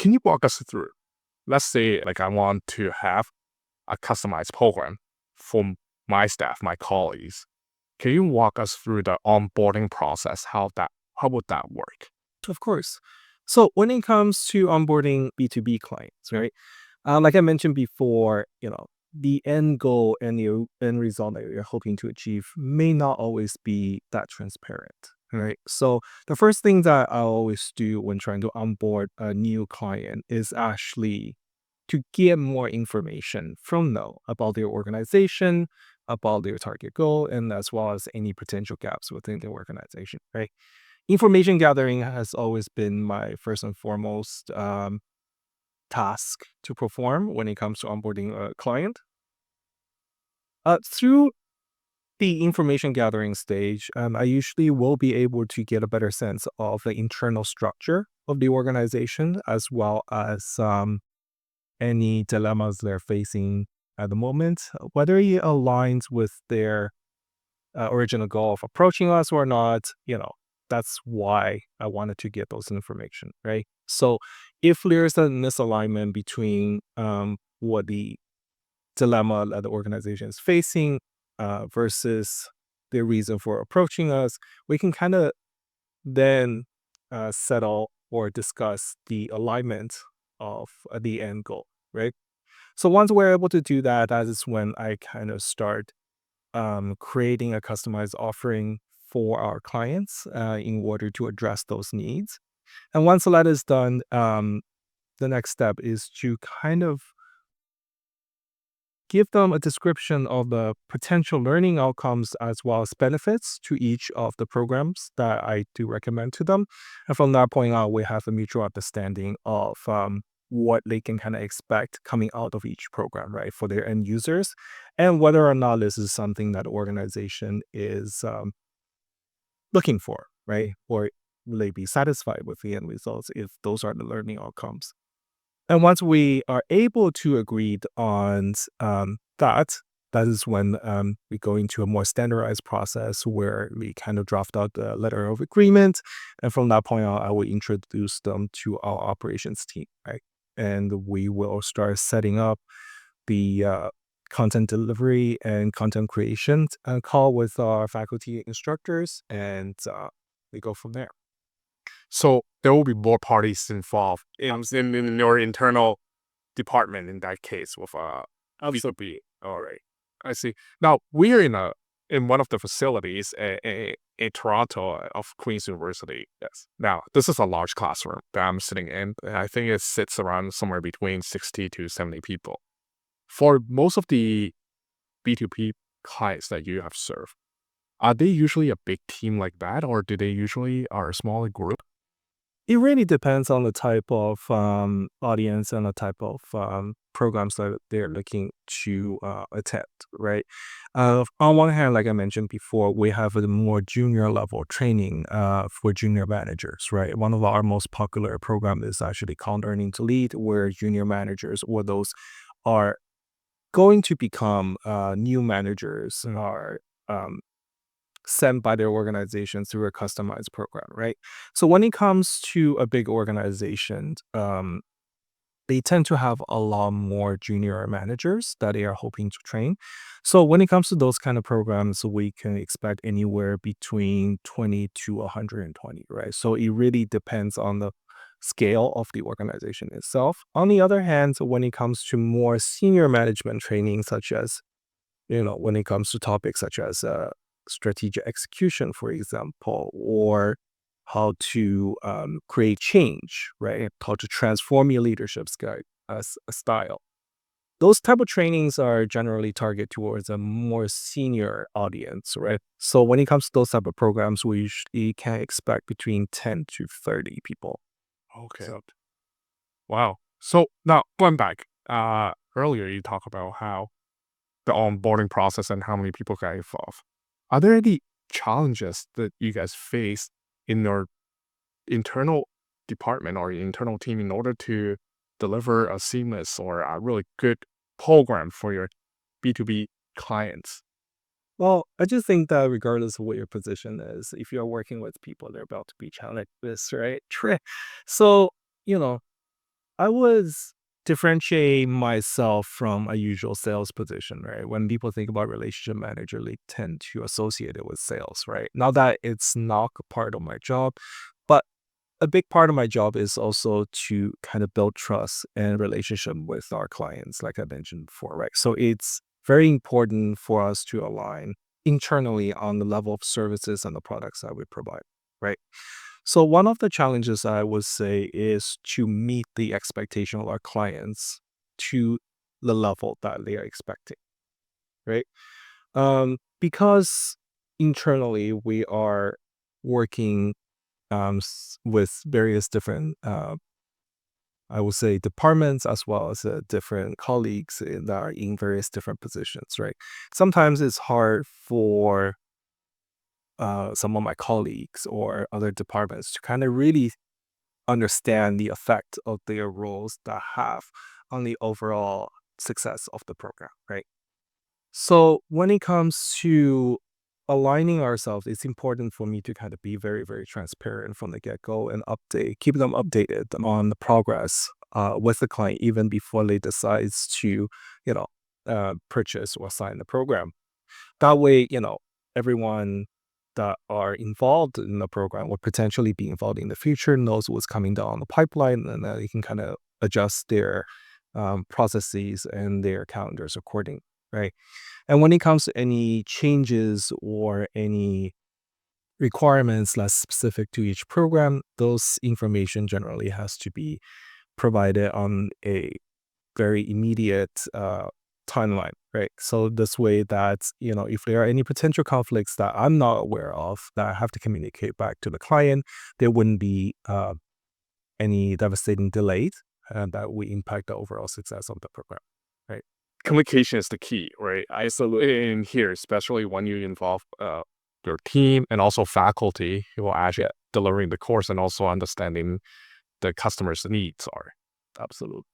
can you walk us through? Let's say like I want to have a customized program for my staff, my colleagues. Can you walk us through the onboarding process? How would that work? Of course. So when it comes to onboarding B2B clients, right? Like I mentioned before, the end goal and the end result that you're hoping to achieve may not always be that transparent, right? So the first thing that I always do when trying to onboard a new client is actually to get more information from them about their organization, about their target goal, and as well as any potential gaps within their organization, right? Information gathering has always been my first and foremost task to perform when it comes to onboarding a client. Through the information gathering stage, I usually will be able to get a better sense of the internal structure of the organization, as well as any dilemmas they're facing at the moment, whether it aligns with their original goal of approaching us or not. That's why I wanted to get those information, right? So if there's a misalignment between what the dilemma that the organization is facing versus their reason for approaching us, we can kind of then settle or discuss the alignment of the end goal, right? So once we're able to do that, that is when I kind of start creating a customized offering for our clients in order to address those needs. And once that is done, the next step is to kind of give them a description of the potential learning outcomes as well as benefits to each of the programs that I do recommend to them. And from that point on, we have a mutual understanding of what they can kind of expect coming out of each program, right, for their end users, and whether or not this is something that the organization is looking for, right, or will they be satisfied with the end results if those are the learning outcomes. And once we are able to agree on that, that is when we go into a more standardized process where we kind of draft out the letter of agreement. And from that point on, I will introduce them to our operations team, right? And we will start setting up the content delivery and content creation call with our faculty instructors, and we go from there. So there will be more parties involved in your internal department in that case with B2B. All right, I see. Now we're in one of the facilities in Toronto of Queen's University. Yes. Now this is a large classroom that I'm sitting in. I think it sits around somewhere between 60 to 70 people. For most of the B2B clients that you have served, are they usually a big team like that, or do they usually are a smaller group? It really depends on the type of audience and the type of programs that they're looking to attend, right? On one hand, like I mentioned before, we have a more junior level training for junior managers, right? One of our most popular programs is actually called Learning to Lead, where junior managers or those are going to become new managers and are um, sent by their organization through a customized program, right? So when it comes to a big organization, they tend to have a lot more junior managers that they are hoping to train. So when it comes to those kind of programs, we can expect anywhere between 20 to 120, right? So it really depends on the scale of the organization itself. On the other hand, when it comes to more senior management training, such as when it comes to topics such as strategic execution, for example, or how to create change, right? How to transform your leadership style. Those type of trainings are generally targeted towards a more senior audience, right? So when it comes to those type of programs, we usually can expect between 10 to 30 people. Okay. Wow. So now going back, earlier you talked about how the onboarding process and how many people got involved. Are there any challenges that you guys face in your internal department or your internal team in order to deliver a seamless or a really good program for your B2B clients? Well, I just think that regardless of what your position is, if you're working with people, they're about to be challenged with this, right? So, you know, I was differentiate myself from a usual sales position, right? When people think about relationship manager, they tend to associate it with sales, right? Not that it's not a part of my job, but a big part of my job is also to kind of build trust and relationship with our clients, like I mentioned before, right? So it's very important for us to align internally on the level of services and the products that we provide, right? So one of the challenges I would say is to meet the expectation of our clients to the level that they are expecting, right? Because internally we are working with various different, I would say, departments as well as different colleagues that are in various different positions, right? Sometimes it's hard for some of my colleagues or other departments to kind of really understand the effect of their roles that have on the overall success of the program, right? So when it comes to aligning ourselves, it's important for me to kind of be very, very transparent from the get-go and keep them updated on the progress with the client even before they decides to, you know, purchase or sign the program. That way, everyone that are involved in the program or potentially be involved in the future knows what's coming down the pipeline, and then they can kind of adjust their processes and their calendars according, right? And when it comes to any changes or any requirements less specific to each program, those information generally has to be provided on a very immediate timeline, right? So this way that, if there are any potential conflicts that I'm not aware of that I have to communicate back to the client, there wouldn't be any devastating delays that will impact the overall success of the program, right? Communication is the key, right? In here, especially when you involve your team and also faculty who are actually delivering the course and also understanding the customer's needs are. Absolutely.